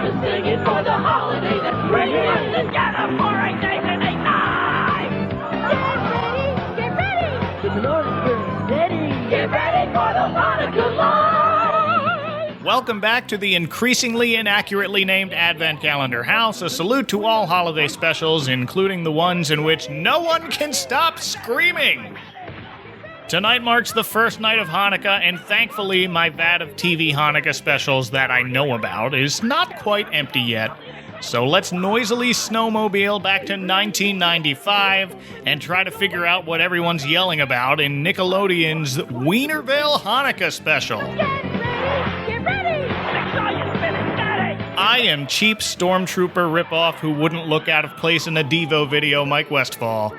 chorus singing for the holiday that's bringing us together for a nation and night. Get ready! The menorah is ready. Get ready for the Hanukkah light. Welcome back to the increasingly inaccurately named Advent Calendar House, a salute to all holiday specials, including the ones in which no one can stop screaming. Tonight marks the first night of Hanukkah, and thankfully my vat of TV Hanukkah specials that I know about is not quite empty yet. So let's noisily snowmobile back to 1995 and try to figure out what everyone's yelling about in Nickelodeon's Weinerville Hanukkah special. Get ready! I am cheap stormtrooper ripoff who wouldn't look out of place in a Devo video, Mike Westfall.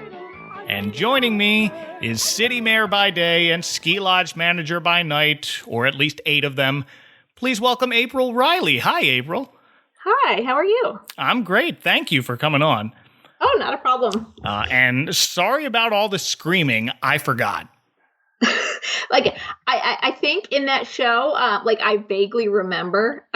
And joining me is City Mayor by day and Ski Lodge Manager by night, or at least 8 of them. Please welcome April Riley. Hi, April. Hi, how are you? I'm great. Thank you for coming on. Oh, not a problem. And sorry about all the screaming. I forgot. I think in that show, I vaguely remember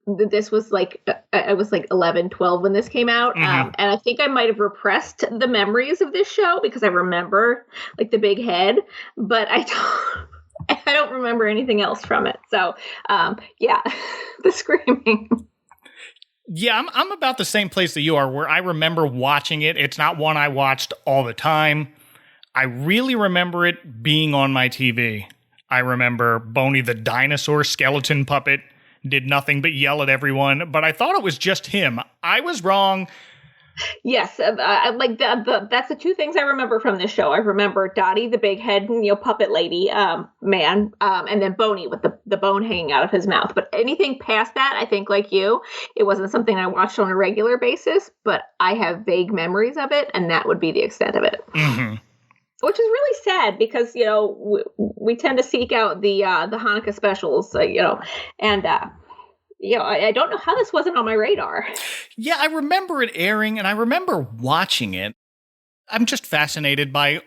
this was I was 11, 12 when this came out. Mm-hmm. And I think I might have repressed the memories of this show because I remember the big head, but I don't remember anything else from it. So, yeah, the screaming. Yeah, I'm about the same place that you are, where I remember watching it. It's not one I watched all the time. I really remember it being on my TV. I remember Boney the dinosaur skeleton puppet did nothing but yell at everyone, but I thought it was just him. I was wrong. Yes, that's the two things I remember from this show. I remember Dottie, the big head, puppet lady, man, and then Boney with the bone hanging out of his mouth. But anything past that, I think, like you, it wasn't something I watched on a regular basis, but I have vague memories of it, and that would be the extent of it. Mm-hmm. Which is really sad because, we tend to seek out the Hanukkah specials, and I don't know how this wasn't on my radar. Yeah, I remember it airing, and I remember watching it. I'm just fascinated by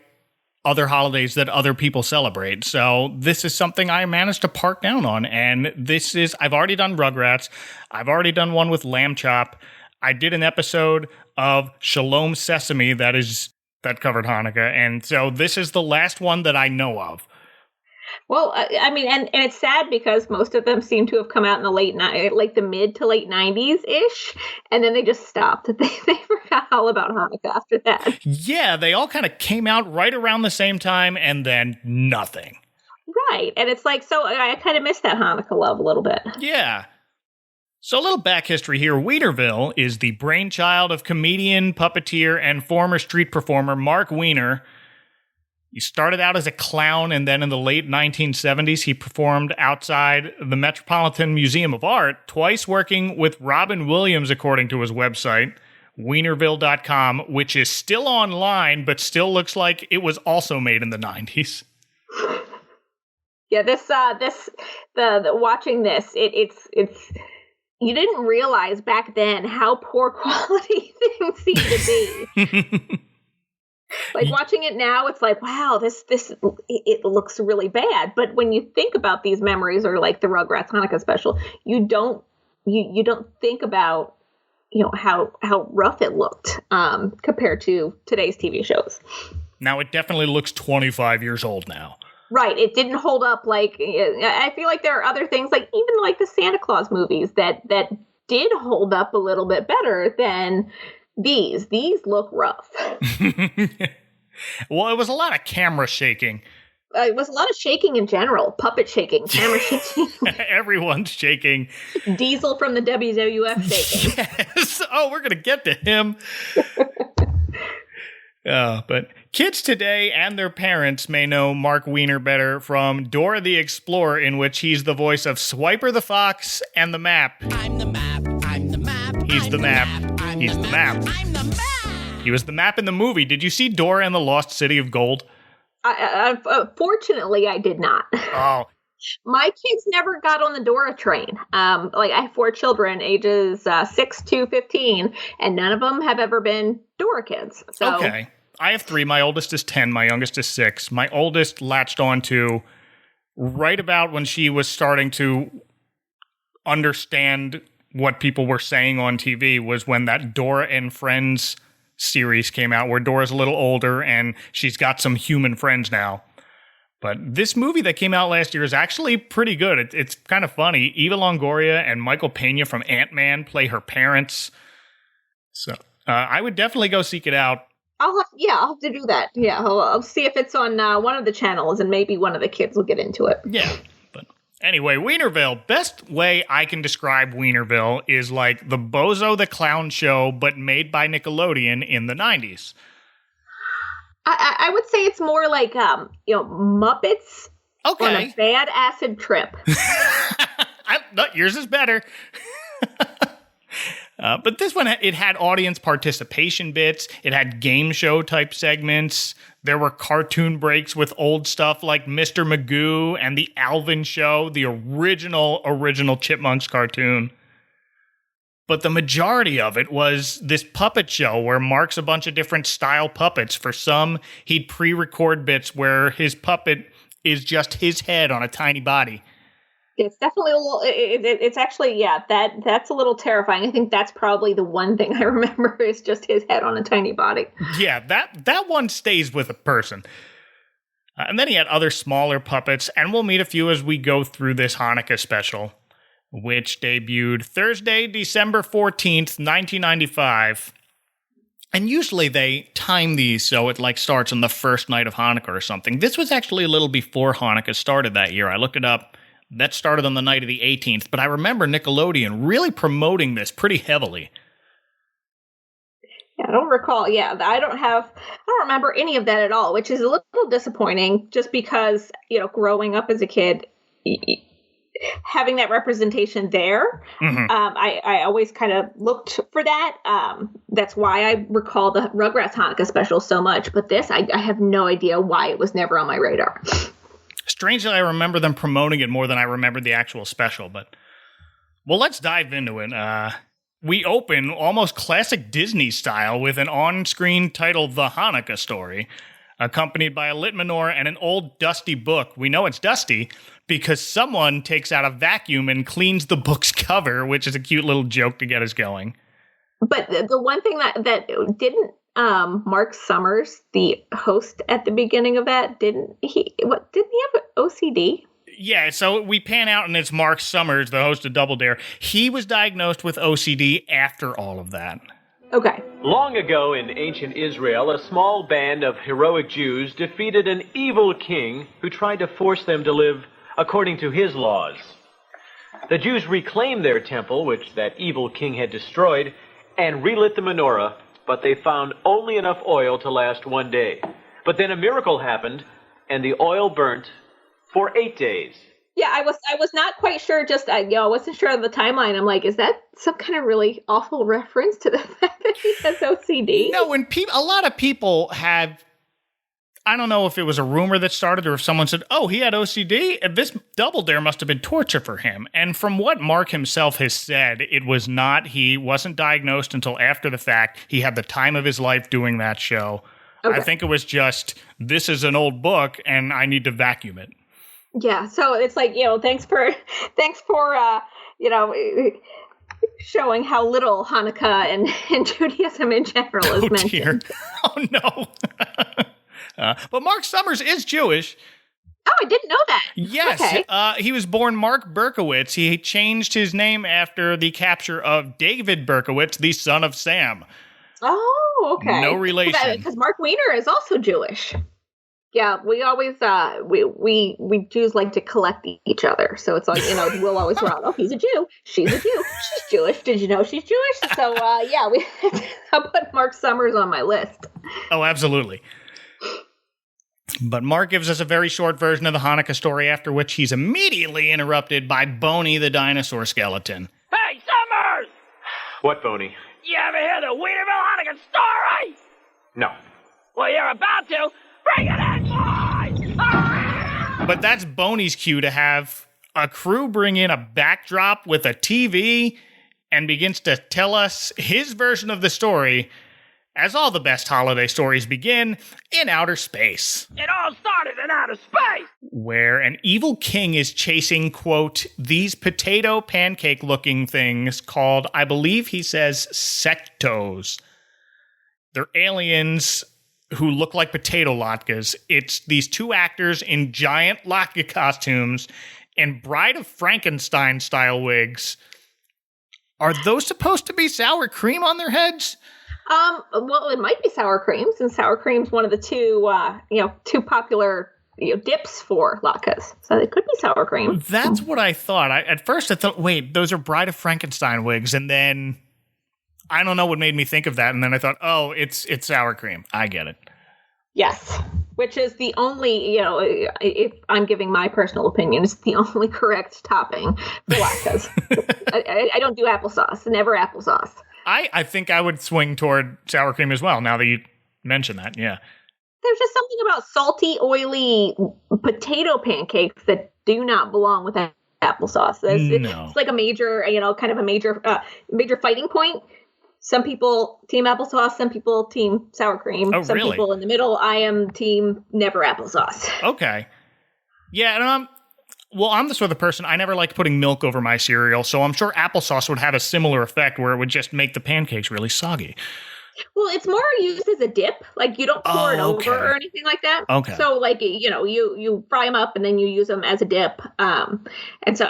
other holidays that other people celebrate. So this is something I managed to park down on, and I've already done Rugrats. I've already done one with Lamb Chop. I did an episode of Shalom Sesame that covered Hanukkah, and so this is the last one that I know of. Well, and it's sad because most of them seem to have come out in the the mid to late 90s-ish, and then they just stopped. They forgot all about Hanukkah after that. Yeah, they all kind of came out right around the same time, and then nothing. Right, and it's so I kind of miss that Hanukkah love a little bit. Yeah. So a little back history here. Weinerville is the brainchild of comedian, puppeteer, and former street performer Marc Weiner. He started out as a clown, and then in the late 1970s, he performed outside the Metropolitan Museum of Art, twice working with Robin Williams, according to his website, Weinerville.com, which is still online, but still looks like it was also made in the 90s. Yeah, watching this, it's you didn't realize back then how poor quality things seem to be. Watching it now, it's wow, it looks really bad. But when you think about these memories, or the Rugrats Hanukkah special, you don't think about how rough it looked compared to today's TV shows. Now it definitely looks 25 years old now. Right. It didn't hold up I feel like there are other things even the Santa Claus movies that did hold up a little bit better than these. These look rough. Well, it was a lot of camera shaking. It was a lot of shaking in general. Puppet shaking, camera shaking. Everyone's shaking. Diesel from the WWF shaking. Yes. Oh, we're going to get to him. But kids today and their parents may know Marc Weiner better from Dora the Explorer, in which he's the voice of Swiper the Fox and the Map. I'm the map. I'm the map. He's the map. He's the map. I'm the map. He was the map in the movie. Did you see Dora and the Lost City of Gold? Fortunately, I did not. Oh. My kids never got on the Dora train. I have 4 children, ages 6 to 15, and none of them have ever been Dora kids. So. Okay. I have 3. My oldest is 10. My youngest is 6. My oldest latched on to right about when she was starting to understand what people were saying on TV was when that Dora and Friends series came out, where Dora's a little older and she's got some human friends now. But this movie that came out last year is actually pretty good. It's kind of funny. Eva Longoria and Michael Pena from Ant-Man play her parents. So I would definitely go seek it out. I'll have to do that. Yeah, I'll see if it's on one of the channels, and maybe one of the kids will get into it. Yeah. But anyway, Weinerville. Best way I can describe Weinerville is like the Bozo the Clown show, but made by Nickelodeon in the 90s. I would say it's more like Muppets on a bad acid trip. No, yours is better. But this one, it had audience participation bits. It had game show type segments. There were cartoon breaks with old stuff like Mr. Magoo and the Alvin Show, the original Chipmunks cartoon. But the majority of it was this puppet show where Marc's a bunch of different style puppets. For some, he'd pre-record bits where his puppet is just his head on a tiny body. It's definitely a little. It's actually, that's a little terrifying. I think that's probably the one thing I remember is just his head on a tiny body. Yeah, that one stays with a person. And then he had other smaller puppets, and we'll meet a few as we go through this Hanukkah special, which debuted Thursday, December 14th, 1995. And usually they time these so it like starts on the first night of Hanukkah or something. This was actually a little before Hanukkah started that year. I looked it up. That started on the night of the 18th, but I remember Nickelodeon really promoting this pretty heavily. Yeah, I don't recall. Yeah, I don't remember any of that at all, which is a little disappointing just because, growing up as a kid, having that representation there, I always kind of looked for that. That's why I recall the Rugrats Hanukkah special so much, but this, I have no idea why it was never on my radar. Strangely, I remember them promoting it more than I remember the actual special, but... Well, let's dive into it. We open almost classic Disney style with an on-screen title, The Hanukkah Story, accompanied by a lit menorah and an old dusty book. We know it's dusty because someone takes out a vacuum and cleans the book's cover, which is a cute little joke to get us going. But the one thing that didn't Mark Summers, the host at the beginning of that, didn't he have OCD? Yeah, so we pan out and it's Mark Summers, the host of Double Dare. He was diagnosed with OCD after all of that. Okay. Long ago in ancient Israel, a small band of heroic Jews defeated an evil king who tried to force them to live according to his laws. The Jews reclaimed their temple, which that evil king had destroyed, and relit the menorah, but they found only enough oil to last one day. But then a miracle happened, and the oil burnt for 8 days. Yeah, I was not quite sure. I wasn't sure of the timeline. I'm like, is that some kind of really awful reference to the fact that he has OCD? No, when a lot of people have, I don't know if it was a rumor that started or if someone said, oh, he had OCD. This Double Dare must have been torture for him. And from what Mark himself has said, it was not. He wasn't diagnosed until after the fact. He had the time of his life doing that show. Okay. I think it was just, this is an old book and I need to vacuum it. Yeah, so it's like, thanks for showing how little Hanukkah and Judaism in general is mentioned. Dear. Oh, no. But Mark Summers is Jewish. Oh, I didn't know that. Yes. Okay. He was born Mark Berkowitz. He changed his name after the capture of David Berkowitz, the son of Sam. Oh, okay. No relation. Because Marc Weiner is also Jewish. Yeah, we always we Jews like to collect each other. So it's like, we'll always run. Oh, he's a Jew. She's a Jew. She's Jewish. Did you know she's Jewish? So I'll put Mark Summers on my list. Oh, absolutely. But Mark gives us a very short version of the Hanukkah story, after which he's immediately interrupted by Boney the dinosaur skeleton. Hey, Summers! What, Boney? You ever hear the Weinerville Hanukkah story? No. Well, you're about to. Bring it in, boys! Ah! But that's Boney's cue to have a crew bring in a backdrop with a TV and begins to tell us his version of the story, as all the best holiday stories begin, in outer space. It all started in outer space! where an evil king is chasing, quote, these potato pancake looking things called, I believe he says, sectos. They're aliens who look like potato latkes. It's these two actors in giant latke costumes and Bride of Frankenstein style wigs. Are those supposed to be sour cream on their heads? Well, it might be sour cream, since sour cream's one of the two popular dips for latkes. So it could be sour cream. That's what I thought. At first I thought, wait, those are Bride of Frankenstein wigs, and then I don't know what made me think of that, and then I thought, oh, it's sour cream. I get it. Yes, which is the only, if I'm giving my personal opinion, it's the only correct topping for latkes. I don't do applesauce, never applesauce. I think I would swing toward sour cream as well, now that you mention that, yeah. There's just something about salty, oily potato pancakes that do not belong with applesauce. It's like a major, kind of a major fighting point. Some people team applesauce, some people team sour cream. Oh, some really? people in the middle. I am team never applesauce. Okay. Yeah, and I'm the sort of person, I never like putting milk over my cereal, so I'm sure applesauce would have a similar effect where it would just make the pancakes really soggy. Well, it's more used as a dip. Like, you don't pour it over or anything like that. Okay. So, like, you fry them up and then you use them as a dip. And so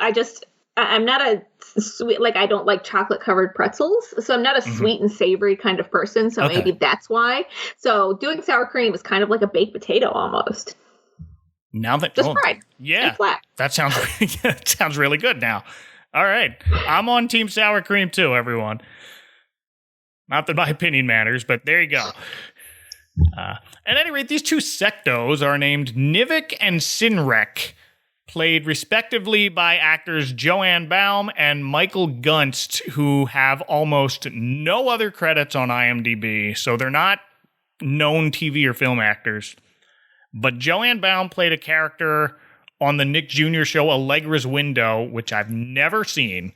I'm not a sweet, like, I don't like chocolate covered pretzels. So I'm not a sweet and savory kind of person. So maybe that's why. So doing sour cream is kind of like a baked potato almost. Now that just fried. Yeah. And flat. That sounds really good now. All right. I'm on team sour cream too, everyone. Not that my opinion matters, but there you go. At any rate, these two sectos are named Nivik and Sinrek, played respectively by actors Joanne Baum and Michael Gunst, who have almost no other credits on IMDb, so they're not known TV or film actors. But Joanne Baum played a character on the Nick Jr. show Allegra's Window, which I've never seen.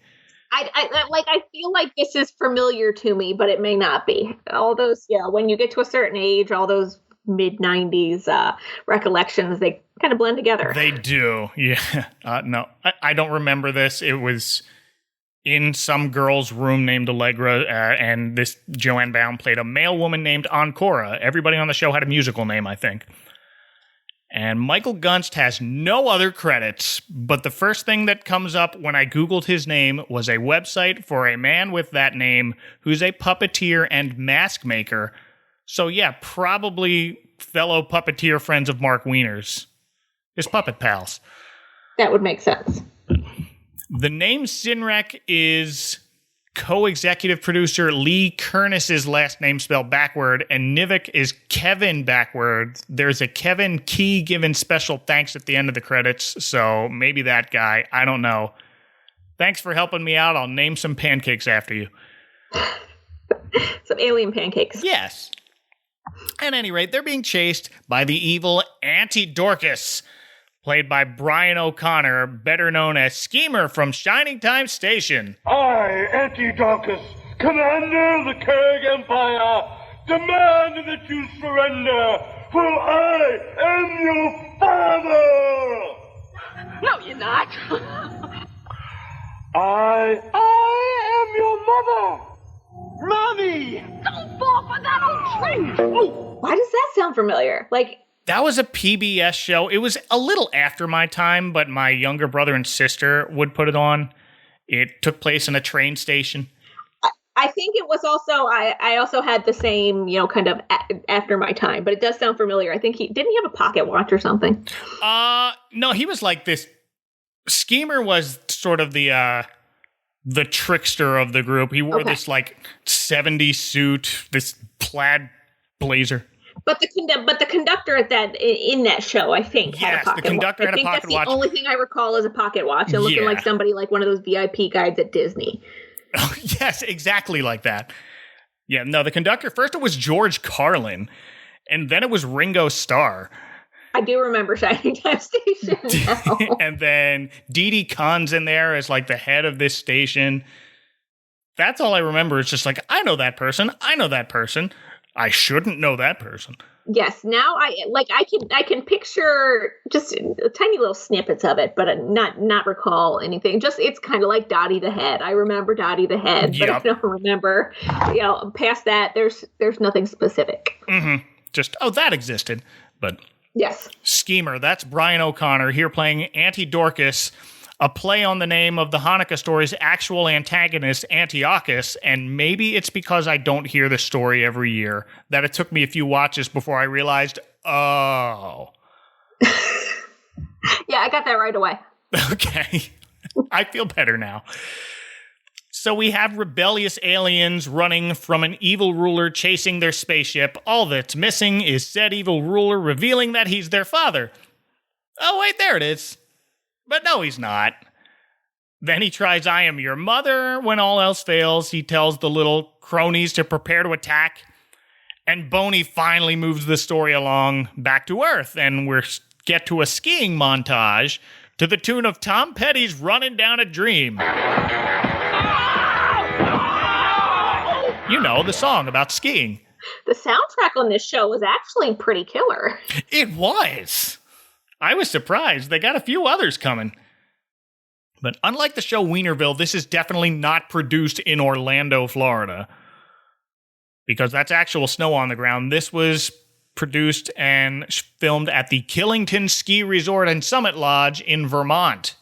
I feel like this is familiar to me, but it may not be. All those, when you get to a certain age, all those mid-90s recollections, they kind of blend together. They do, yeah. No, I don't remember this. It was in some girl's room named Allegra, and this Joanne Baum played a male woman named Ancora. Everybody on the show had a musical name, I think. And Michael Gunst has no other credits, but the first thing that comes up when I Googled his name was a website for a man with that name who's a puppeteer and mask maker. So yeah, probably fellow puppeteer friends of Marc Weiner's. His puppet pals. That would make sense. The name Sinrek is co-executive producer Lee Kernis's last name spelled backward, and Nivik is Kevin backward. There's a Kevin Key given special thanks at the end of the credits, so maybe that guy. I don't know. Thanks for helping me out. I'll name some pancakes after you. Some alien pancakes. Yes. At any rate, they're being chased by the evil Auntie Dorcas, played by Brian O'Connor, better known as Schemer from Shining Time Station. I, Antiochus, commander of the Kurg Empire, demand that you surrender, for I am your father! No, you're not. I am your mother! Mommy! Don't fall for that old tree! Oh. Why does that sound familiar? Like, that was a PBS show. It was a little after my time, but my younger brother and sister would put it on. It took place in a train station. I think it was also, I also had the same, kind of after my time, but it does sound familiar. I think didn't he have a pocket watch or something? No, he was like this. Schemer was sort of the trickster of the group. He wore this like 70s suit, this plaid blazer. But the conductor in that show, I think, had a pocket watch. The conductor had a pocket watch. I think that's the only thing I recall is a pocket watch and looking like somebody like one of those VIP guides at Disney. Oh, yes, exactly like that. Yeah, no, the conductor, first it was George Carlin, and then it was Ringo Starr. I do remember Shining Time Station now. And then Dee Dee Kahn's in there as like the head of this station. That's all I remember. It's just like, I know that person. I know that person. I shouldn't know that person. Yes, now I can picture just tiny little snippets of it, but not recall anything. Just it's kind of like Dottie the Head. I remember Dottie the Head, but I don't remember. Past that, there's nothing specific. Mm-hmm. Just that existed, but yes, Schemer. That's Brian O'Connor here playing Auntie Dorcas, a play on the name of the Hanukkah story's actual antagonist, Antiochus, and maybe it's because I don't hear the story every year that it took me a few watches before I realized, oh. Yeah, I got that right away. Okay. I feel better now. So we have rebellious aliens running from an evil ruler chasing their spaceship. All that's missing is said evil ruler revealing that he's their father. Oh, wait, there it is. But no, he's not. Then he tries I am your mother. When all else fails, he tells the little cronies to prepare to attack. And Boney finally moves the story along back to Earth. And we get to a skiing montage to the tune of Tom Petty's Running Down a Dream. You know, the song about skiing. The soundtrack on this show was actually pretty killer. It was. I was surprised. They got a few others coming. But unlike the show Weinerville, this is definitely not produced in Orlando, Florida. Because that's actual snow on the ground. This was produced and filmed at the Killington Ski Resort and Summit Lodge in Vermont.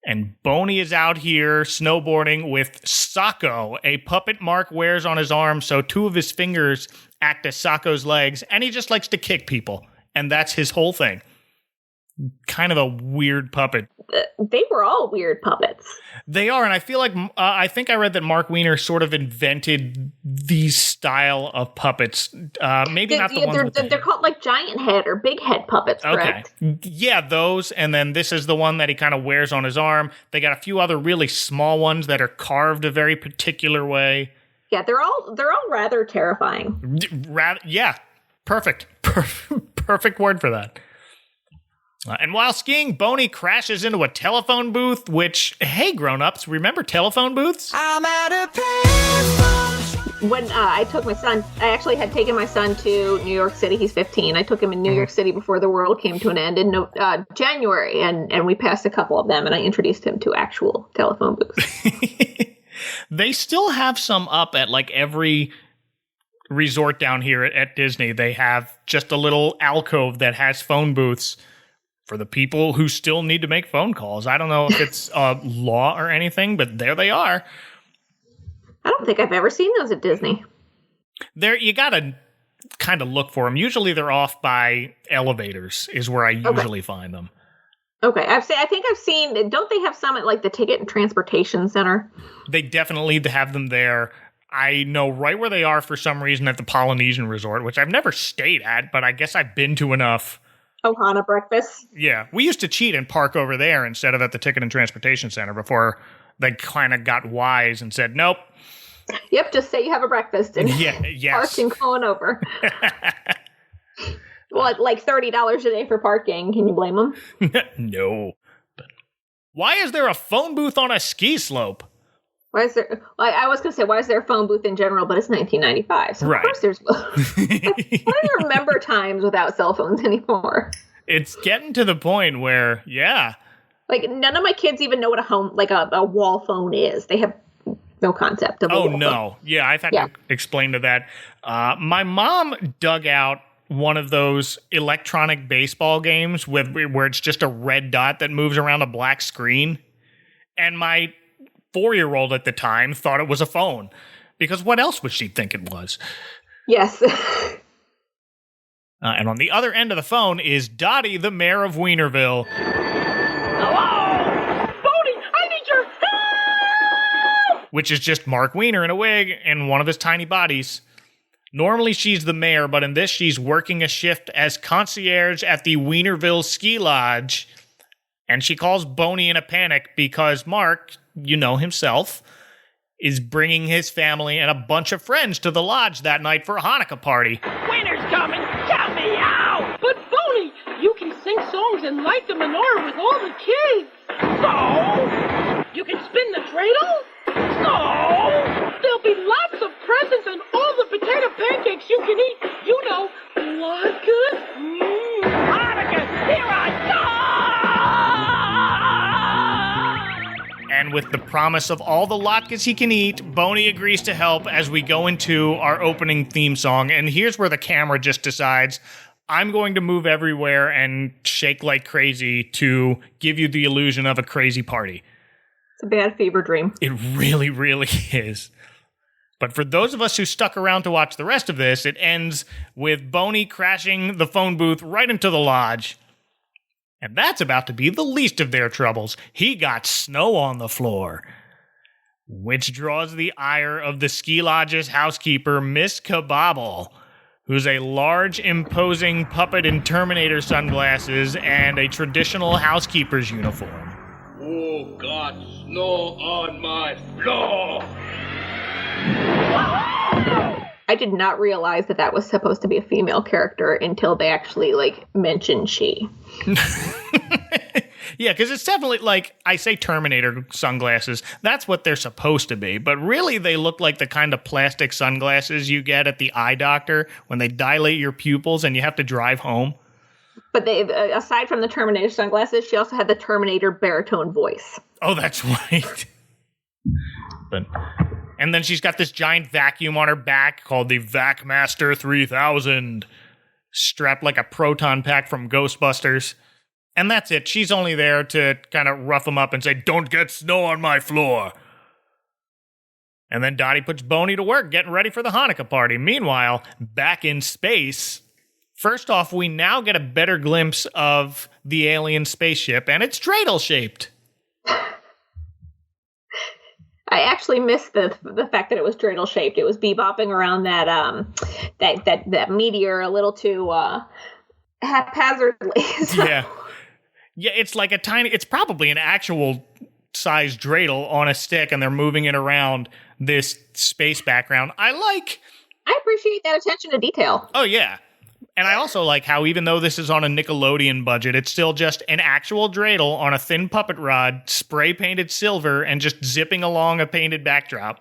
And Boney is out here snowboarding with Socko, a puppet Mark wears on his arm so two of his fingers act as Socko's legs, and he just likes to kick people. And that's his whole thing. Kind of a weird puppet. They were all weird puppets. They are, and I feel like, I think I read that Marc Weiner sort of invented these style of puppets. Maybe not the ones they're called like giant head or big head puppets, correct? Okay. Yeah, those, and then this is the one that he kind of wears on his arm. They got a few other really small ones that are carved a very particular way. Yeah, they're all rather terrifying. Yeah, perfect. Perfect word for that. And while skiing, Boney crashes into a telephone booth, which, hey, grown-ups, remember telephone booths? I'm at a payphone. When I took my son, I actually had taken my son to New York City. He's 15. I took him in New York City before the world came to an end in January, and we passed a couple of them, and I introduced him to actual telephone booths. They still have some up at, like, every resort down here at Disney. They have just a little alcove that has phone booths for the people who still need to make phone calls. I don't know if it's a law or anything, but there they are. I don't think I've ever seen those at Disney. There, you gotta kind of look for them. Usually they're off by elevators is where I usually find them. Okay, I think I've seen, don't they have some at like the Ticket and Transportation Center? They definitely have them there. I know right where they are for some reason at the Polynesian Resort, which I've never stayed at, but I guess I've been to enough. Ohana breakfast. Yeah, we used to cheat and park over there instead of at the Ticket and Transportation Center before they kind of got wise and said, nope. Yep, just say you have a breakfast and yes. park and go on over. Well, like $30 a day for parking. Can you blame them? No. But why is there a phone booth on a ski slope? Why is there? Well, I was going to say, why is there a phone booth in general? But it's 1995, so of course there's. I don't remember times without cell phones anymore. It's getting to the point where, yeah, like none of my kids even know what a wall phone is. They have no concept of. Oh no, phone. Yeah, I've had to explain to that. My mom dug out one of those electronic baseball games where it's just a red dot that moves around a black screen, and my 4-year-old at the time thought it was a phone, because what else would she think it was? Yes. And on the other end of the phone is Dottie, the mayor of Weinerville. Hello? Boney, I need your help! Which is just Marc Weiner in a wig and one of his tiny bodies. Normally she's the mayor, but in this she's working a shift as concierge at the Weinerville Ski Lodge. And she calls Boney in a panic because Mark, you know himself, is bringing his family and a bunch of friends to the lodge that night for a Hanukkah party. Winter's coming! Count me out! But Boney, you can sing songs and light the menorah with all the kids! So? You can spin the dreidel? So? There'll be lots of presents and all the potato pancakes you can eat. You know, latke. Hanukkah, here I come! And with the promise of all the latkes he can eat, Boney agrees to help as we go into our opening theme song. And here's where the camera just decides, I'm going to move everywhere and shake like crazy to give you the illusion of a crazy party. It's a bad fever dream. It really, really is. But for those of us who stuck around to watch the rest of this, it ends with Boney crashing the phone booth right into the lodge. And that's about to be the least of their troubles. He got snow on the floor, which draws the ire of the ski lodge's housekeeper, Miss Kabobble, who's a large, imposing puppet in Terminator sunglasses and a traditional housekeeper's uniform. Oh, God, snow on my floor! I did not realize that was supposed to be a female character until they actually, mentioned she. Yeah, because it's definitely, I say Terminator sunglasses. That's what they're supposed to be. But really, they look like the kind of plastic sunglasses you get at the eye doctor when they dilate your pupils and you have to drive home. But they, aside from the Terminator sunglasses, she also had the Terminator baritone voice. Oh, that's right. And then she's got this giant vacuum on her back called the VacMaster 3000, strapped like a proton pack from Ghostbusters. And that's it. She's only there to kind of rough him up and say, "Don't get snow on my floor." And then Dottie puts Boney to work getting ready for the Hanukkah party. Meanwhile, back in space, first off, we now get a better glimpse of the alien spaceship, and it's dreidel-shaped. I actually missed the fact that it was dreidel-shaped. It was bebopping around that meteor a little too haphazardly. So. Yeah, it's like it's probably an actual size dreidel on a stick, and they're moving it around this space background. I appreciate that attention to detail. Oh, yeah. And I also like how even though this is on a Nickelodeon budget, it's still just an actual dreidel on a thin puppet rod, spray-painted silver, and just zipping along a painted backdrop.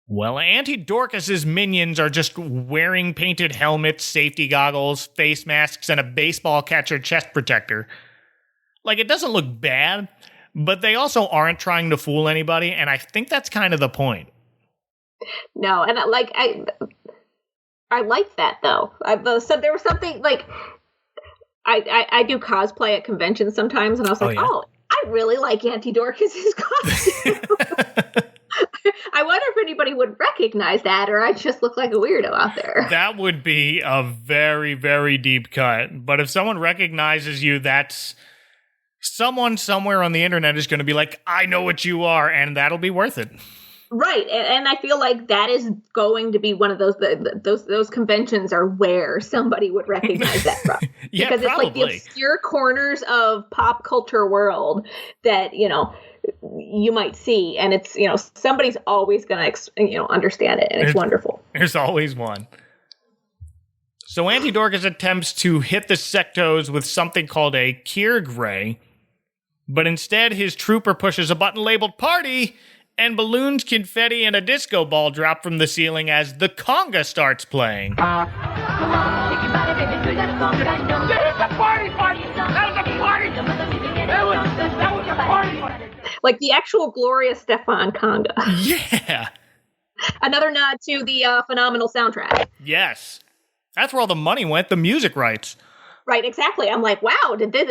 Well, Auntie Dorcas's minions are just wearing painted helmets, safety goggles, face masks, and a baseball catcher chest protector. It doesn't look bad, but they also aren't trying to fool anybody, and I think that's kind of the point. No, and I like that, though. So there was something, I do cosplay at conventions sometimes, and I was like, I really like Auntie Dorcas's costume. I wonder if anybody would recognize that, or I just look like a weirdo out there. That would be a very, very deep cut. But if someone recognizes you, that's someone somewhere on the internet is going to be like, I know what you are, and that'll be worth it. Right, and I feel like that is going to be one of those conventions are where somebody would recognize that from. Yeah, because probably. It's the obscure corners of pop culture world that, you might see, and it's, somebody's always going to, understand it, and it's wonderful. There's always one. So Auntie Dorcas attempts to hit the Sectos with something called a Kiergray, but instead his trooper pushes a button labeled Party, and balloons, confetti, and a disco ball drop from the ceiling as the conga starts playing. Come on, shake your body, baby, do that conga. It's a party! That was a party! That was a party! Like the actual Gloria Stefan conga. Yeah. Another nod to the phenomenal soundtrack. Yes. That's where all the money went, the music rights. Right, exactly. I'm like, wow, how did they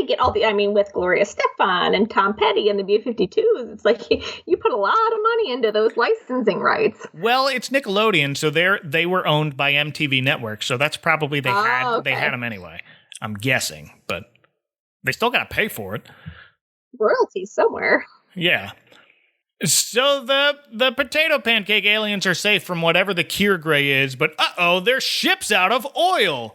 get all with Gloria Stefan and Tom Petty and the B-52s? It's like you put a lot of money into those licensing rights. Well, it's Nickelodeon, so they were owned by MTV Network, so that's probably they had them anyway. I'm guessing, but they still got to pay for it. Royalties somewhere. Yeah. So the potato pancake aliens are safe from whatever the Kiergray is, but their ship's out of oil.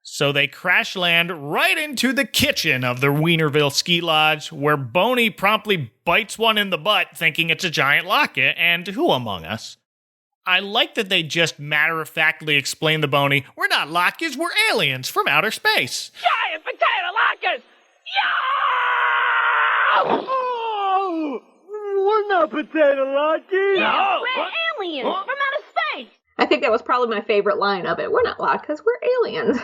So they crash land right into the kitchen of the Weinerville Ski Lodge, where Boney promptly bites one in the butt, thinking it's a giant latke, and who among us? I like that they just matter-of-factly explain to Boney, we're not latkes, we're aliens from outer space. Giant potato latkes! Yeah! Oh, we're not potato latkes. No! We're aliens from outer space. I think that was probably my favorite line of it. We're not latkes, we're aliens.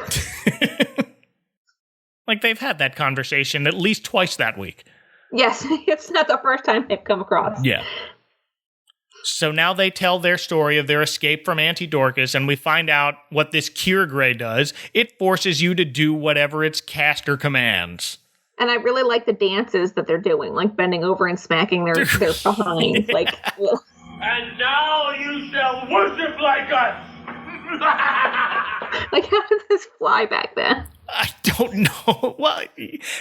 Like, they've had that conversation at least twice that week. Yes, it's not the first time they've come across. Yeah. So now they tell their story of their escape from Auntie Dorcas, and we find out what this cure gray does. It forces you to do whatever its caster commands. And I really like the dances that they're doing, like bending over and smacking their behinds. Like, ugh. And now you shall worship like us. Like, how did this fly back then? I don't know. Well,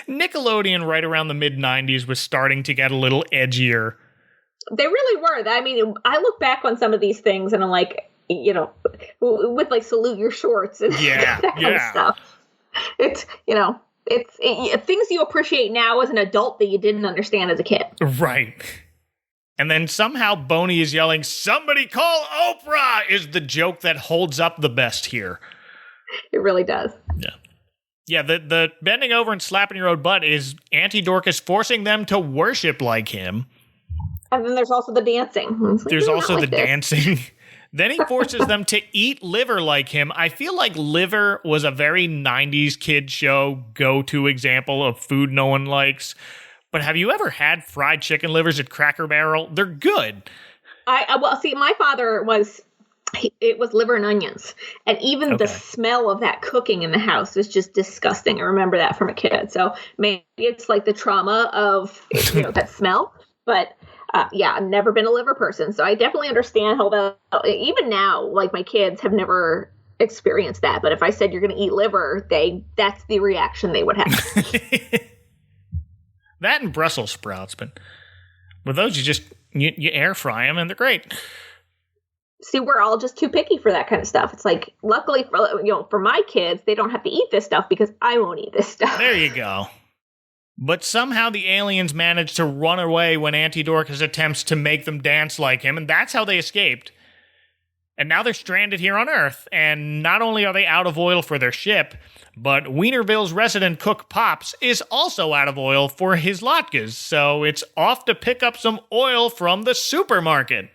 Nickelodeon right around the mid-90s was starting to get a little edgier. They really were. I mean, I look back on some of these things and I'm like, you know, with like salute your shorts and that kind of stuff. It's, you know, it's things you appreciate now as an adult that you didn't understand as a kid. Right. And then somehow Boney is yelling, "Somebody call Oprah!" is the joke that holds up the best here. It really does. Yeah. Yeah, the bending over and slapping your own butt is Auntie Dorcas forcing them to worship like him. And then there's also the dancing. Like, there's also like the dancing. Then he forces them to eat liver like him. I feel like Liver was a very 90s kid show go-to example of food no one likes. But have you ever had fried chicken livers at Cracker Barrel? They're good. Well, see, my father it was liver and onions. And even the smell of that cooking in the house was just disgusting. I remember that from a kid. So maybe it's like the trauma of, you know, that smell. But yeah, I've never been a liver person. So I definitely understand how even now, like my kids have never experienced that. But if I said you're going to eat liver, that's the reaction they would have. That and Brussels sprouts. But with those, you air fry them and they're great. See, we're all just too picky for that kind of stuff. It's like, luckily, for my kids, they don't have to eat this stuff because I won't eat this stuff. There you go. But somehow the aliens manage to run away when Auntie Dorcas attempts to make them dance like him, and that's how they escaped. And now they're stranded here on Earth, and not only are they out of oil for their ship, but Weinerville's resident cook Pops is also out of oil for his latkes, so it's off to pick up some oil from the supermarket.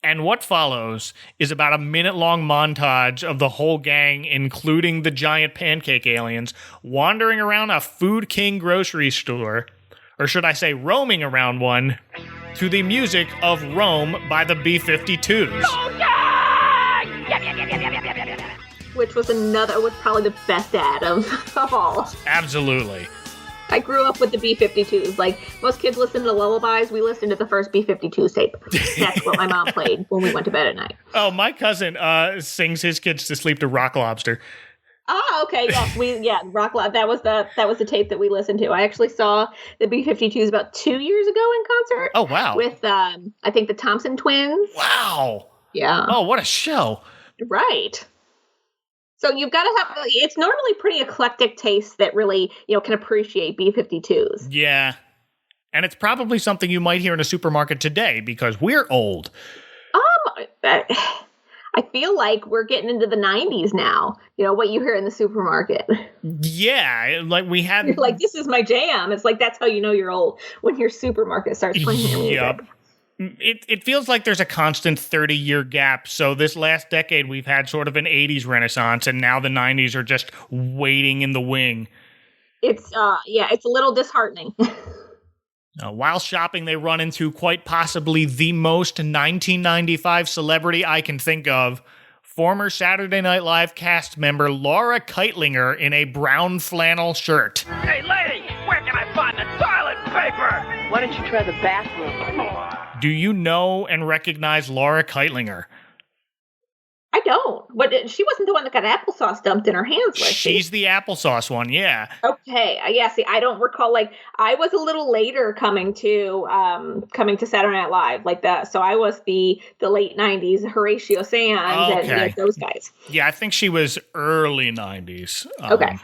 And what follows is about a minute-long montage of the whole gang, including the giant pancake aliens, wandering around a Food King grocery store, or should I say roaming around one, to the music of Rome by the B-52s. Which was probably the best ad of all. Absolutely. I grew up with the B-52s. Like, most kids listen to lullabies. We listened to the first B-52 tape. That's what my mom played when we went to bed at night. Oh, my cousin sings his kids to sleep to Rock Lobster. Oh, okay. Yes, Rock Lobster. That was the tape that we listened to. I actually saw the B-52s about 2 years ago in concert. Oh, wow. With, I think, the Thompson twins. Wow. Yeah. Oh, what a show. Right. So you've got to have, it's normally pretty eclectic taste that really, can appreciate B-52s. Yeah. And it's probably something you might hear in a supermarket today because we're old. I feel like we're getting into the 90s now. What you hear in the supermarket. Yeah. Like we had. You're like, this is my jam. It's like, that's how you know you're old when your supermarket starts playing your music. Yep. It feels like there's a constant 30-year gap. So this last decade, we've had sort of an 80s renaissance, and now the 90s are just waiting in the wing. It's a little disheartening. While shopping, they run into quite possibly the most 1995 celebrity I can think of, former Saturday Night Live cast member Laura Keitlinger in a brown flannel shirt. Hey, lady, where can I find the toilet paper? Why don't you try the bathroom? Do you know and recognize Laura Keitlinger? I don't. But she wasn't the one that got applesauce dumped in her hands, was she? She's the applesauce one, yeah. Okay. Yeah, see, I don't recall. Like, I was a little later coming to Saturday Night Live, like that. So I was the late 90s Horatio Sands and those guys. Yeah, I think she was early 90s. Okay.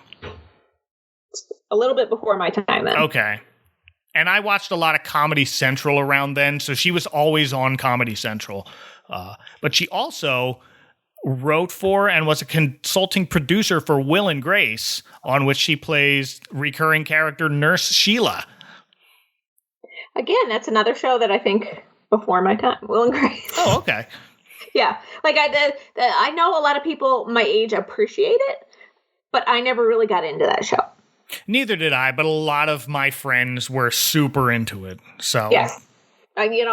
A little bit before my time then. Okay. And I watched a lot of Comedy Central around then, so she was always on Comedy Central. But she also wrote for and was a consulting producer for Will and Grace, on which she plays recurring character Nurse Sheila. Again, that's another show that I think before my time, Will and Grace. Oh, okay. Yeah, like I know a lot of people my age appreciate it, but I never really got into that show. Neither did I, but a lot of my friends were super into it. So yes, I know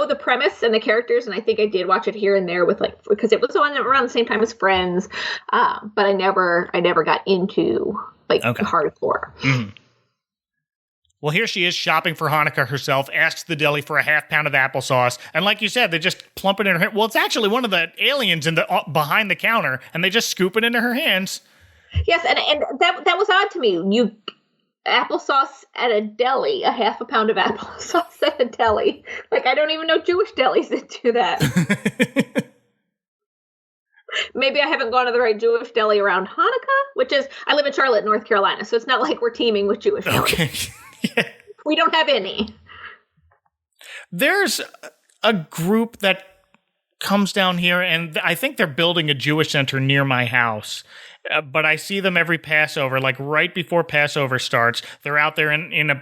the premise and the characters, and I think I did watch it here and there with because it was on around the same time as Friends, but I never got into hardcore. Mm-hmm. Well, here she is shopping for Hanukkah herself, asks the deli for a half pound of applesauce, and like you said, they just plump it in her hand. Well, it's actually one of the aliens behind the counter, and they just scoop it into her hands. Yes, and that was odd to me. Applesauce at a deli, a half a pound of applesauce at a deli. Like, I don't even know Jewish delis that do that. Maybe I haven't gone to the right Jewish deli around Hanukkah, which is, I live in Charlotte, North Carolina, so it's not like we're teeming with Jewish delis. Okay. Yeah. We don't have any. There's a group that comes down here, and I think they're building a Jewish center near my house. But I see them every Passover, like right before Passover starts. They're out there in a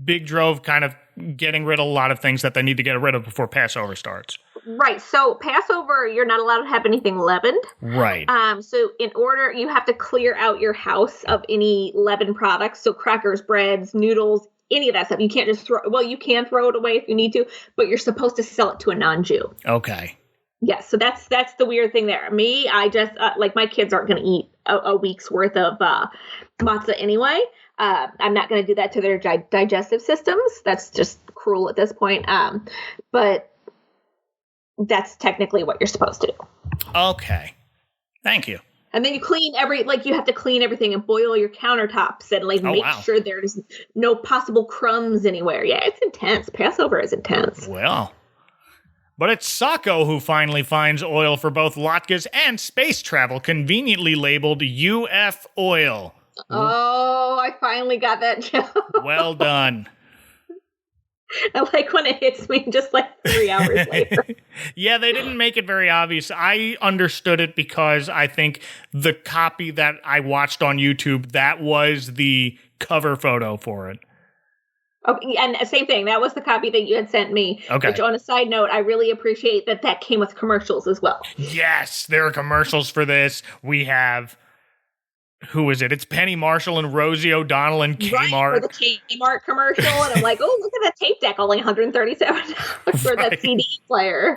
big drove, kind of getting rid of a lot of things that they need to get rid of before Passover starts. Right. So Passover, you're not allowed to have anything leavened. Right. So in order, you have to clear out your house of any leavened products. So crackers, breads, noodles, any of that stuff. You can't just you can throw it away if you need to, but you're supposed to sell it to a non-Jew. Okay. Yes, so that's the weird thing there. Me, I just, my kids aren't going to eat a week's worth of matzah anyway. I'm not going to do that to their digestive systems. That's just cruel at this point. But that's technically what you're supposed to do. Okay. Thank you. And then you clean you have to clean everything and boil your countertops and make sure there's no possible crumbs anywhere. Yeah, it's intense. Passover is intense. Well. But it's Sacco who finally finds oil for both latkes and space travel, conveniently labeled UF oil. Oh, I finally got that joke. Well done. I like when it hits me just 3 hours later. Yeah, they didn't make it very obvious. I understood it because I think the copy that I watched on YouTube, that was the cover photo for it. Okay, and same thing. That was the copy that you had sent me. Okay. Which, on a side note, I really appreciate that came with commercials as well. Yes, there are commercials for this. We have, who is it? It's Penny Marshall and Rosie O'Donnell and Kmart. Right, for the Kmart commercial. And I'm like, oh, look at that tape deck, only $137 for that CD player.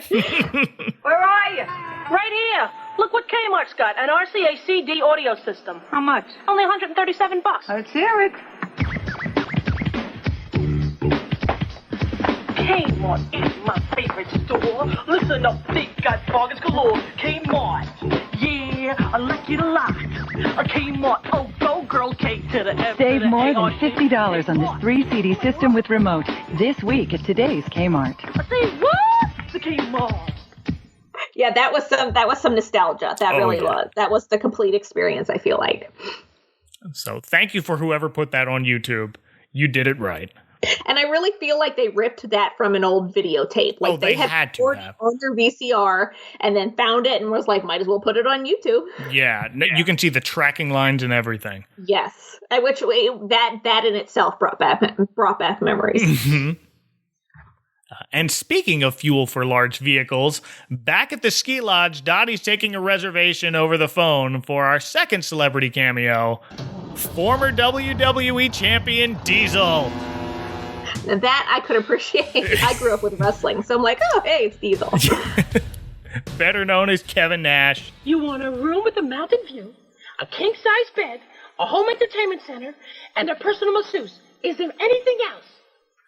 Where are you? Right here. Look what Kmart's got, an RCA CD audio system. How much? Only $137. Let's hear it. Kmart is my favorite store. Listen up, they got bargains galore. Kmart, yeah, I like it a lot. A Kmart, oh, go girl, K to the F. Save more than $50 on this 3-CD system with remote this week at today's Kmart. I say what? The Kmart. Yeah, that was some nostalgia. That really was. That was the complete experience, I feel like. So thank you for whoever put that on YouTube. You did it right. And I really feel like they ripped that from an old videotape. Like they had to have on their VCR and then found it and was like, might as well put it on YouTube. Yeah, you can see the tracking lines and everything. Yes, which that in itself brought back memories. Mm-hmm. And speaking of fuel for large vehicles, back at the ski lodge, Dottie's taking a reservation over the phone for our second celebrity cameo, former WWE Champion Diesel. That I could appreciate. I grew up with wrestling, so I'm like, oh, hey, it's Diesel. Better known as Kevin Nash. You want a room with a mountain view, a king-size bed, a home entertainment center, and a personal masseuse. Is there anything else?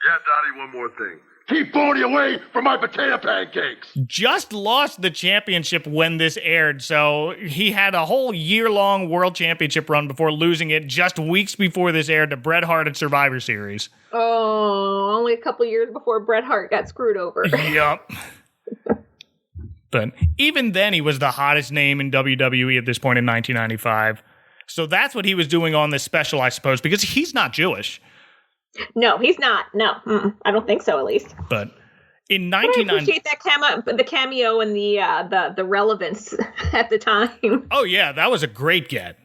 Yeah, Dottie, one more thing. Keep Bodie away from my potato pancakes. Just lost the championship when this aired, so he had a whole year-long world championship run before losing it just weeks before this aired to Bret Hart at Survivor Series. Oh, only a couple years before Bret Hart got screwed over. Yup. But even then, he was the hottest name in WWE at this point in 1995. So that's what he was doing on this special, I suppose, because he's not Jewish. No, he's not. No, I don't think so, at least. But in 1990, I appreciate that the cameo and the relevance at the time. Oh yeah, that was a great get.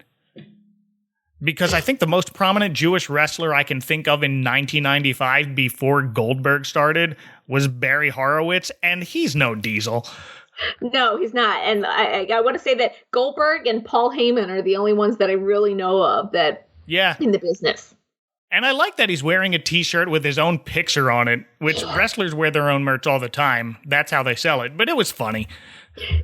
Because I think the most prominent Jewish wrestler I can think of in 1995 before Goldberg started was Barry Horowitz, and he's no Diesel. No, he's not. And I want to say that Goldberg and Paul Heyman are the only ones that I really know of that in the business. And I like that he's wearing a t-shirt with his own picture on it, which wrestlers wear their own merch all the time. That's how they sell it. But it was funny.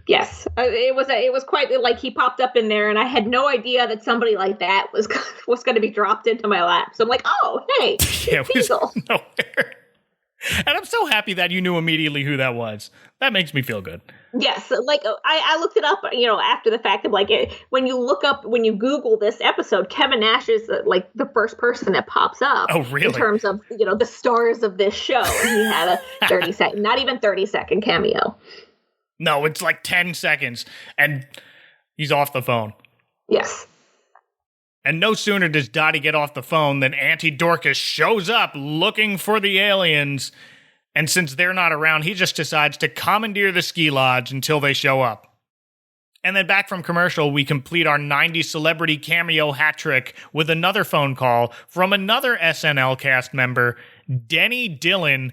Yes, it was quite like he popped up in there, and I had no idea that somebody like that was going to be dropped into my lap. So I'm like, oh, hey, Yeah, it was Diesel. nowhere. And I'm so happy that you knew immediately who that was. That makes me feel good. Yes, like I looked it up, after the fact of like when you Google this episode, Kevin Nash is like the first person that pops up. Oh, really? In terms of the stars of this show, and he had a 30-second, not even 30-second cameo. No, it's like 10 seconds, and he's off the phone. Yes. And no sooner does Dottie get off the phone than Auntie Dorcas shows up looking for the aliens. And since they're not around, he just decides to commandeer the ski lodge until they show up. And then back from commercial, we complete our 90s celebrity cameo hat trick with another phone call from another SNL cast member, Denny Dillon,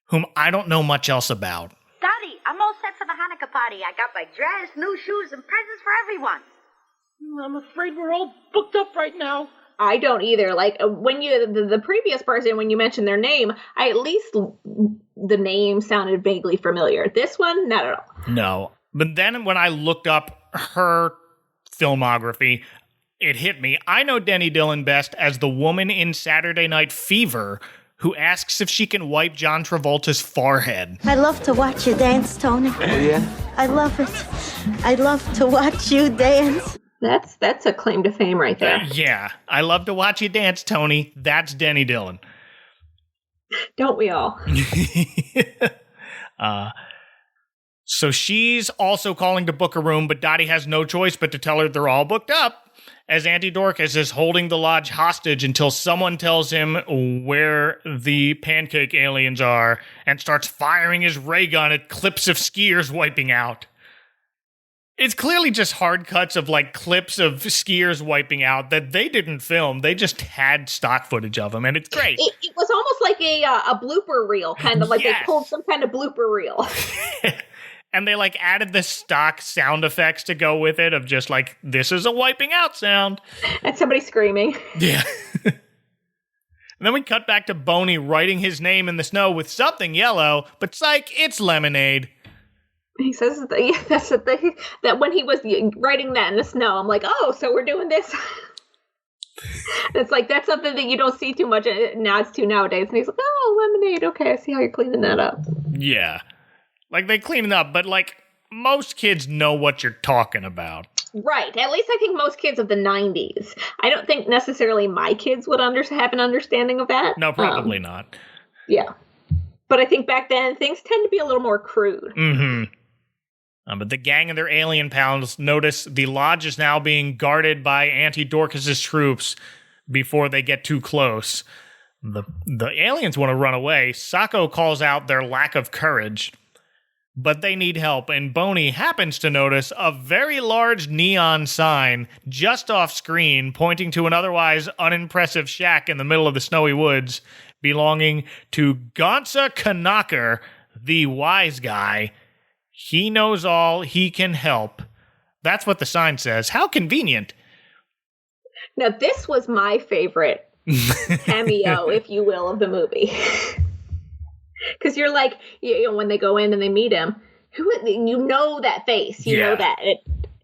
whom I don't know much else about. Daddy, I'm all set for the Hanukkah party. I got my dress, new shoes, and presents for everyone. I'm afraid we're all booked up right now. I don't either. Like when the previous person, when you mentioned their name, at least the name sounded vaguely familiar. This one, not at all. No. But then when I looked up her filmography, it hit me. I know Denny Dillon best as the woman in Saturday Night Fever who asks if she can wipe John Travolta's forehead. I love to watch you dance, Tony. Oh, yeah? I love it. I love to watch you dance. That's a claim to fame right there. Yeah. I love to watch you dance, Tony. That's Denny Dillon. Don't we all? So she's also calling to book a room, but Dottie has no choice but to tell her they're all booked up, as Auntie Dorcas is holding the lodge hostage until someone tells him where the pancake aliens are and starts firing his ray gun at clips of skiers wiping out. It's clearly just hard cuts of like clips of skiers wiping out that they didn't film. They just had stock footage of them, and it's great. It was almost like a blooper reel, kind of like Yes. they pulled some kind of blooper reel. And they like added the stock sound effects to go with it of just like, this is a wiping out sound. And somebody screaming. Yeah. And then we cut back to Boney writing his name in the snow with something yellow, but psych, it's lemonade. He says that's the thing, that when he was writing that in the snow, I'm like, oh, so we're doing this. It's like, that's something that you don't see too much nods to nowadays. And he's like, oh, lemonade. Okay, I see how you're cleaning that up. Yeah. Like, they clean it up, but like, most kids know what you're talking about. Right. At least I think most kids of the 90s. I don't think necessarily my kids would have an understanding of that. No, probably not. Yeah. But I think back then, things tend to be a little more crude. Mm-hmm. But the gang and their alien pals notice the lodge is now being guarded by Auntie Dorcas's troops before they get too close. The aliens want to run away. Sacco calls out their lack of courage, but they need help, and Boney happens to notice a very large neon sign just off screen pointing to an otherwise unimpressive shack in the middle of the snowy woods belonging to Gonza Knocker, the wise guy. He knows all, he can help. That's what the sign says. How convenient. Now, this was my favorite cameo, if you will, of the movie. Because you're like, when they go in and they meet him, you know that face. You know that.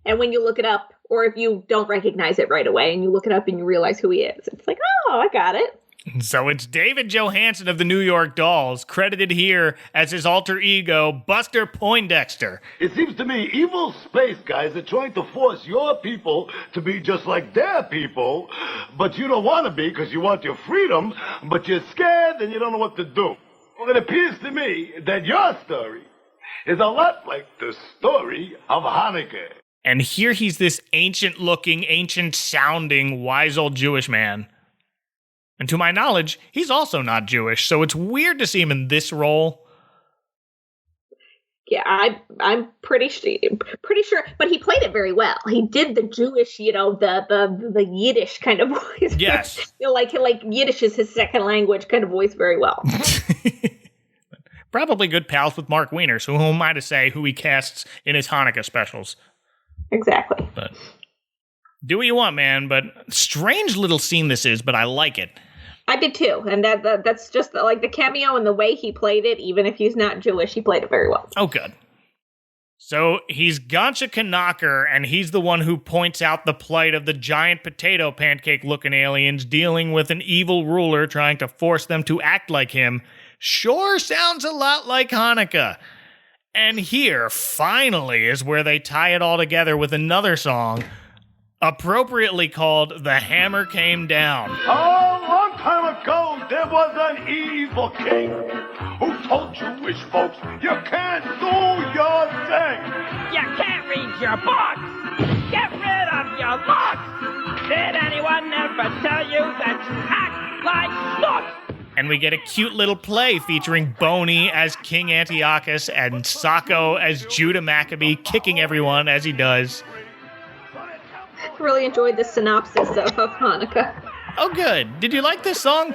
And when you look it up, or if you don't recognize it right away and you look it up and you realize who he is, it's like, oh, I got it. So it's David Johansen of the New York Dolls, credited here as his alter ego, Buster Poindexter. It seems to me evil space guys are trying to force your people to be just like their people, but you don't want to be because you want your freedom, but you're scared and you don't know what to do. Well, it appears to me that your story is a lot like the story of Hanukkah. And here he's this ancient-looking, ancient-sounding, wise old Jewish man. And to my knowledge, he's also not Jewish, so it's weird to see him in this role. Yeah, I'm pretty sure, but he played it very well. He did the Jewish, the Yiddish kind of voice. Yes. like Yiddish is his second language kind of voice very well. Probably good pals with Marc Weiner, so who am I to say who he casts in his Hanukkah specials? Exactly. But do what you want, man, but strange little scene this is, but I like it. I did too, and that's just like the cameo and the way he played it. Even if he's not Jewish, he played it very well. Oh, good. So he's Gotcha Knocker, and he's the one who points out the plight of the giant potato pancake-looking aliens dealing with an evil ruler trying to force them to act like him. Sure sounds a lot like Hanukkah. And here, finally, is where they tie it all together with another song, appropriately called The Hammer Came Down. A long time ago, there was an evil king who told Jewish folks, you can't do your thing. You can't read your books. Get rid of your looks. Did anyone ever tell you that you act like looks? And we get a cute little play featuring Boney as King Antiochus and Sacco as Judah Maccabee, kicking everyone as he does. Really enjoyed the synopsis of Hanukkah. Oh, good. Did you like this song?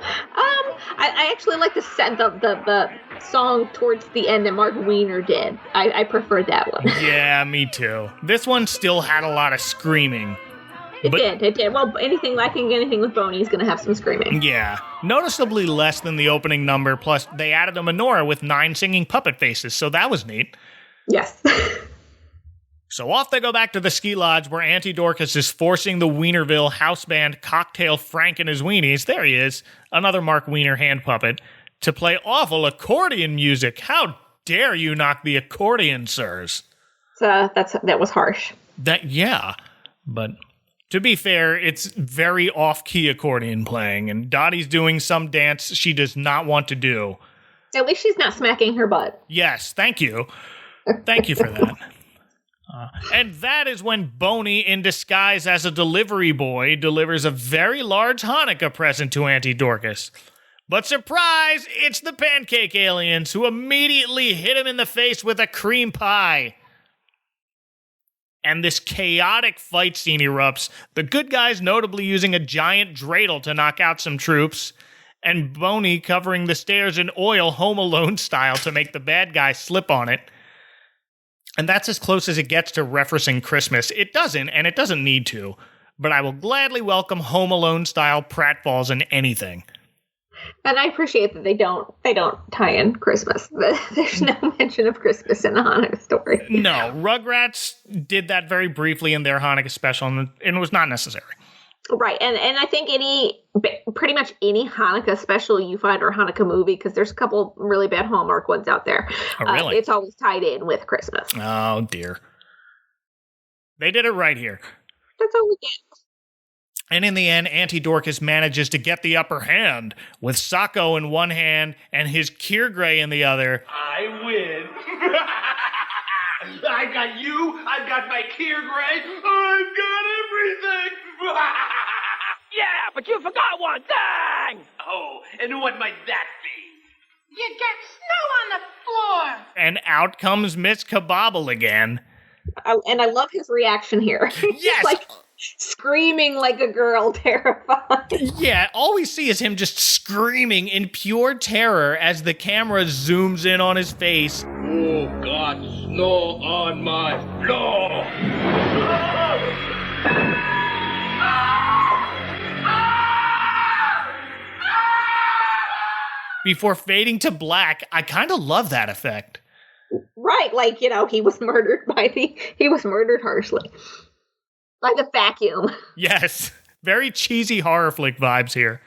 I actually like the song towards the end that Marc Weiner did. I preferred that one. Yeah, me too. This one still had a lot of screaming. It did. Well, anything with Boney is going to have some screaming. Yeah. Noticeably less than the opening number, plus they added a menorah with 9 singing puppet faces, so that was neat. Yes. So off they go back to the ski lodge where Auntie Dorcas is forcing the Weinerville house band Cocktail Frank and his Weenies, there he is, another Marc Weiner hand puppet, to play awful accordion music. How dare you knock the accordion, sirs? That was harsh. Yeah, but to be fair, it's very off-key accordion playing, and Dottie's doing some dance she does not want to do. At least she's not smacking her butt. Yes, thank you. Thank you for that. And that is when Boney, in disguise as a delivery boy, delivers a very large Hanukkah present to Auntie Dorcas. But surprise, it's the pancake aliens who immediately hit him in the face with a cream pie. And this chaotic fight scene erupts, the good guys notably using a giant dreidel to knock out some troops, and Boney covering the stairs in oil Home Alone style to make the bad guy slip on it. And that's as close as it gets to referencing Christmas. It doesn't, and it doesn't need to. But I will gladly welcome Home Alone-style pratfalls in anything. And I appreciate that they don't tie in Christmas. There's no mention of Christmas in the Hanukkah story. No, Rugrats did that very briefly in their Hanukkah special, and it was not necessary. Right, and I think pretty much any Hanukkah special you find or Hanukkah movie, because there's a couple really bad Hallmark ones out there. Oh, really? It's always tied in with Christmas. Oh, dear. They did it right here. That's all we get. And in the end, Auntie Dorcas manages to get the upper hand, with Sacco in one hand and his Kiergray in the other. I win. I got you. I've got my Kiergray. I've got everything. Yeah, but you forgot one thing! Oh, and what might that be? You got snow on the floor. And out comes Miss Kabobble again. And I love his reaction here. Yes! Like screaming like a girl, terrified. Yeah, all we see is him just screaming in pure terror as the camera zooms in on his face. Oh, God, snow on my floor. Before fading to black. I kind of love that effect. Right, like, he was murdered harshly. Like a vacuum. Yes, very cheesy horror flick vibes here.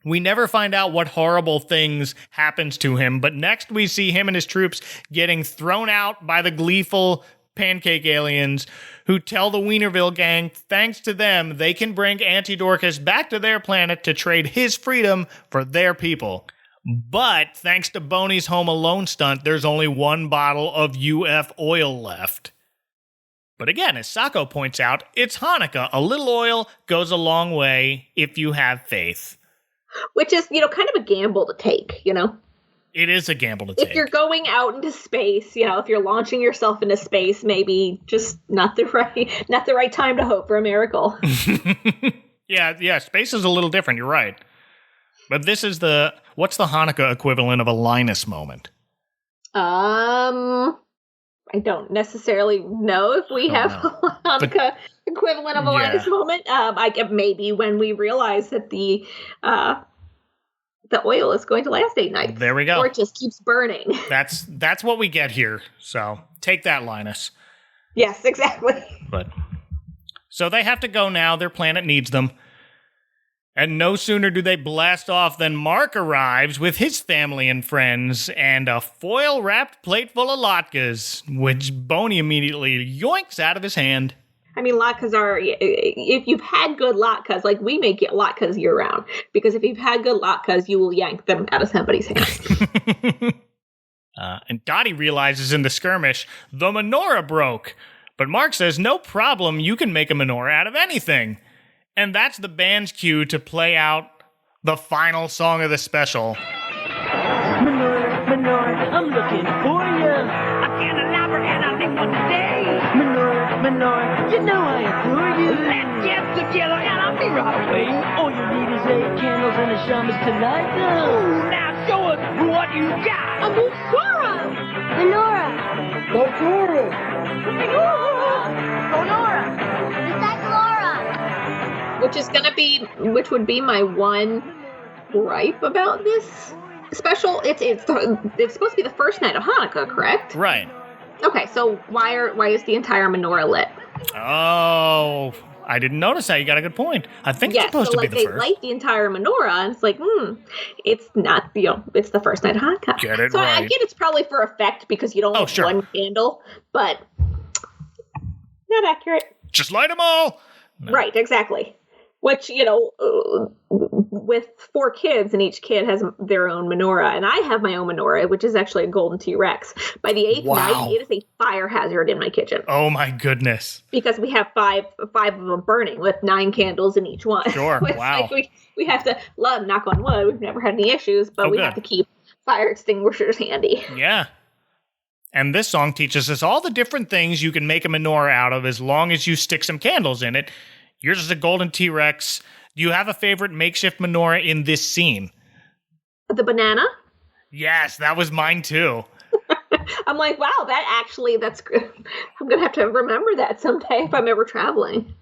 We never find out what horrible things happens to him, but next we see him and his troops getting thrown out by the gleeful pancake aliens who tell the Weinerville gang, thanks to them, they can bring Auntie Dorcas back to their planet to trade his freedom for their people. But thanks to Boney's Home Alone stunt, there's only one bottle of UF oil left. But again, as Sacco points out, it's Hanukkah. A little oil goes a long way if you have faith. Which is, kind of a gamble to take, It It is a gamble to take. If you're going out into space, if you're launching yourself into space, maybe just not the right time to hope for a miracle. Yeah, space is a little different, you're right. But this is what's the Hanukkah equivalent of a Linus moment? I don't necessarily know if we have a Hanukkah equivalent of a Linus moment. Maybe when we realize that the oil is going to last 8 nights. There we go. Or it just keeps burning. That's what we get here. So take that, Linus. Yes, exactly. So they have to go now. Their planet needs them. And no sooner do they blast off than Marc arrives with his family and friends and a foil-wrapped plate full of latkes, which Boney immediately yoinks out of his hand. I mean, latkes are, if you've had good latkes, like we make latkes year-round, because if you've had good latkes, you will yank them out of somebody's hand. And Dottie realizes in the skirmish, the menorah broke. But Marc says, no problem, you can make a menorah out of anything. And that's the band's cue to play out the final song of the special. Menorah, I'm looking for ya. I can't elaborate and I think one today. Menorah, you know I adore you. Let's get together and I'll be right away. All you need is 8 candles and a shamus to light them. Ooh, now show us what you got. A menorah! Menorah. Menorah. Menorah. Recyclora. Which would be my one gripe about this special. It's supposed to be the first night of Hanukkah, correct? Right. Okay, so why is the entire menorah lit? Oh, I didn't notice that. You got a good point. I think it's supposed to be the first. They light the entire menorah, and it's like, it's not, it's the first night of Hanukkah. Get it so right. I get it's probably for effect because you don't want one candle, but not accurate. Just light them all. No. Right, exactly. Which, with 4 kids, and each kid has their own menorah, and I have my own menorah, which is actually a golden T-Rex. By the 8th night, it is a fire hazard in my kitchen. Oh my goodness. Because we have five of them burning with 9 candles in each one. Sure, wow. Like we have to, knock on wood, we've never had any issues, but we have to keep fire extinguishers handy. Yeah. And this song teaches us all the different things you can make a menorah out of as long as you stick some candles in it. Yours is a golden T-Rex. Do you have a favorite makeshift menorah in this scene? The banana? Yes, that was mine too. I'm like, wow, that's good. I'm going to have to remember that someday if I'm ever traveling.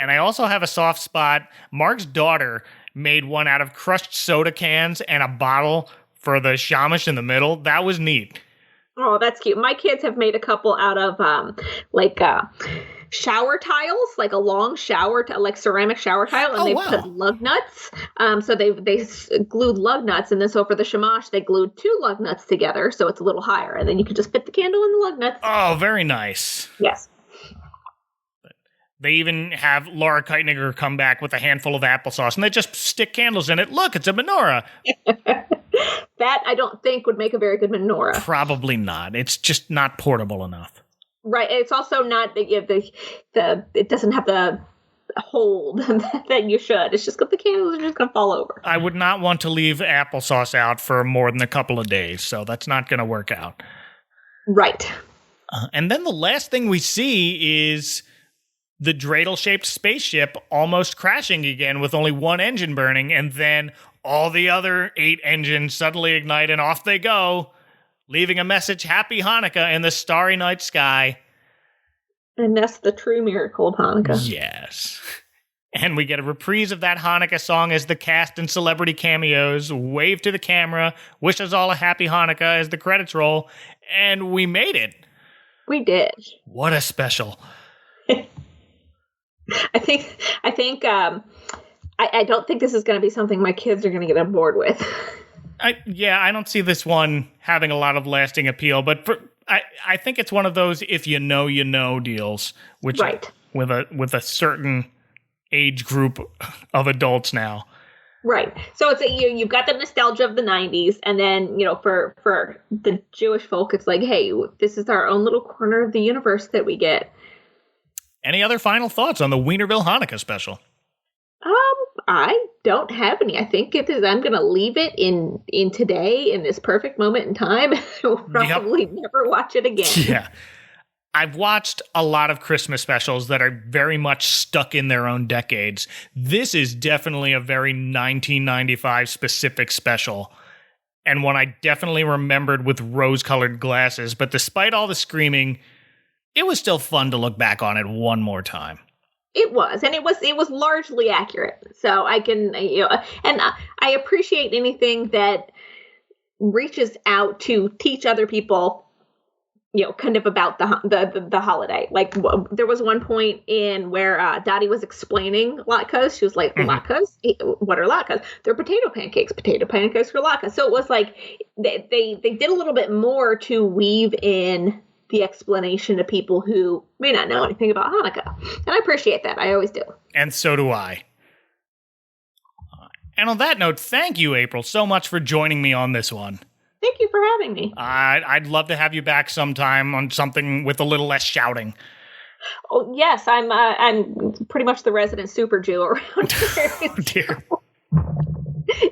And I also have a soft spot. Marc's daughter made one out of crushed soda cans and a bottle for the shamash in the middle. That was neat. Oh, that's cute. My kids have made a couple out of shower tiles, like a long shower, like ceramic shower tile, and put lug nuts. So they glued lug nuts, and then so for the shamash, they glued 2 lug nuts together, so it's a little higher, and then you can just fit the candle in the lug nuts. Oh, very nice. Yes. They even have Laura Keitninger come back with a handful of applesauce, and they just stick candles in it. Look, it's a menorah. That, I don't think, would make a very good menorah. Probably not. It's just not portable enough. Right. It's also not, it doesn't have the hold that you should. It's just got the candles are just going to fall over. I would not want to leave applesauce out for more than a couple of days, so that's not going to work out. Right. And then the last thing we see is the dreidel-shaped spaceship almost crashing again with only 1 engine burning, and then all the other 8 engines suddenly ignite and off they go, leaving a message, Happy Hanukkah, in the starry night sky. And that's the true miracle of Hanukkah. Yes. And we get a reprise of that Hanukkah song as the cast and celebrity cameos wave to the camera, wish us all a happy Hanukkah as the credits roll, and we made it. We did. What a special. I don't think this is going to be something my kids are going to get on board with. I don't see this one having a lot of lasting appeal, but I think it's one of those if you know deals, which with a certain age group of adults now. Right. So it's you've got the nostalgia of the 90s, and then, for the Jewish folk, it's like, hey, this is our own little corner of the universe that we get. Any other final thoughts on the Weinerville Hanukkah special? I don't have any. I think I'm going to leave it in today, in this perfect moment in time. I'll probably never watch it again. Yeah. I've watched a lot of Christmas specials that are very much stuck in their own decades. This is definitely a very 1995 specific special, and one I definitely remembered with rose-colored glasses. But despite all the screaming, it was still fun to look back on it one more time. It was, and it was largely accurate. So I can, and I appreciate anything that reaches out to teach other people, kind of about the holiday. Like there was one point in where Dottie was explaining latkes. She was like, latkes? What are latkes? They're potato pancakes. Potato pancakes are latkes. So it was like they did a little bit more to weave in the explanation to people who may not know anything about Hanukkah. And I appreciate that. I always do. And so do I. And on that note, thank you, April, so much for joining me on this one. Thank you for having me. I'd love to have you back sometime on something with a little less shouting. Oh, yes. I'm pretty much the resident super Jew around here. Oh, dear.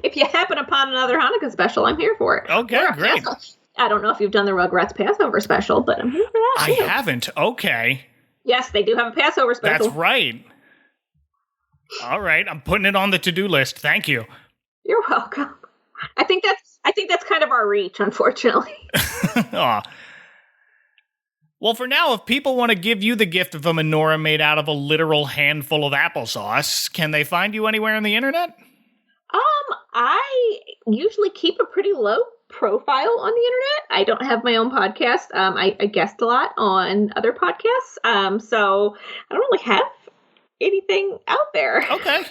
If you happen upon another Hanukkah special, I'm here for it. Okay, great. I don't know if you've done the Rugrats Passover special, but I'm here for that, too. I haven't. Okay. Yes, they do have a Passover special. That's right. All right, I'm putting it on the to-do list. Thank you. You're welcome. I think that's kind of our reach, unfortunately. Aw. Well, for now, if people want to give you the gift of a menorah made out of a literal handful of applesauce, can they find you anywhere on the internet? I usually keep a pretty low profile on the internet. I don't have my own podcast. I guest a lot on other podcasts. So I don't really have anything out there. Okay.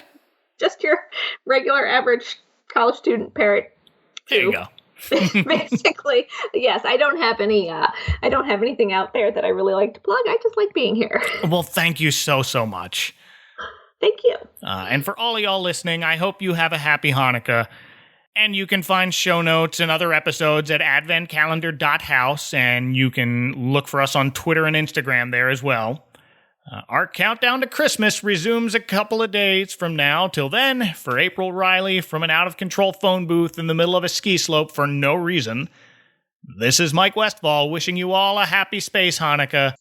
Just your regular average college student parrot. There you go. Basically, yes. I don't have anything out there that I really like to plug. I just like being here. Well, thank you so much. Thank you. And for all of y'all listening, I hope you have a happy Hanukkah. And you can find show notes and other episodes at adventcalendar.house, and you can look for us on Twitter and Instagram there as well. Our countdown to Christmas resumes a couple of days from now. Till then, for April Riley from an out-of-control phone booth in the middle of a ski slope for no reason, this is Mike Westfall wishing you all a happy space Hanukkah.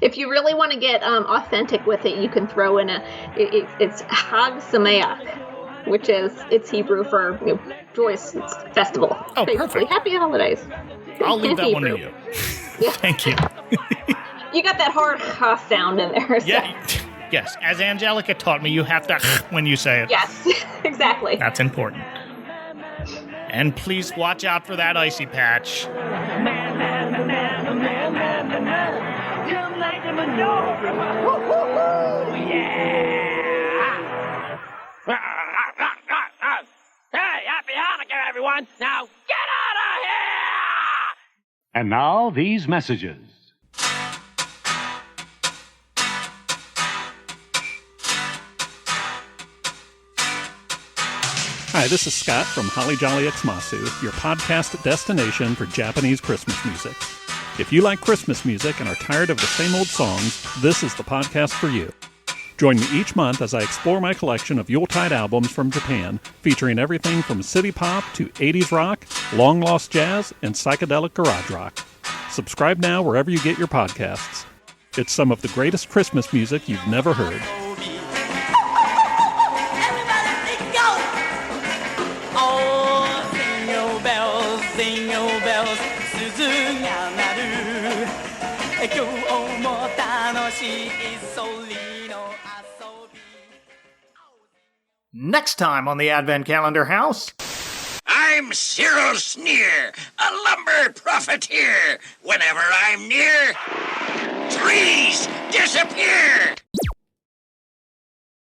If you really want to get authentic with it, you can throw in it's Hag Sameach, which is it's Hebrew for joyous festival. Oh, basically. Perfect. Happy holidays. I'll leave that Hebrew. one to you. Yeah. Thank you. You got that hard ha sound in there. So. Yeah. Yes, as Angelica taught me, you have to when you say it. Yes, exactly. That's important. And please watch out for that icy patch. Hey, happy Hanukkah, everyone! Now get out of here! And now, these messages. Hi, this is Scott from Holly Jolly Xmasu, your podcast destination for Japanese Christmas music. If you like Christmas music and are tired of the same old songs, this is the podcast for you. Join me each month as I explore my collection of Yuletide albums from Japan, featuring everything from city pop to 80s rock, long-lost jazz, and psychedelic garage rock. Subscribe now wherever you get your podcasts. It's some of the greatest Christmas music you've never heard. Next time on the Advent Calendar House. I'm Cyril Sneer, a lumber profiteer. Whenever I'm near, trees disappear.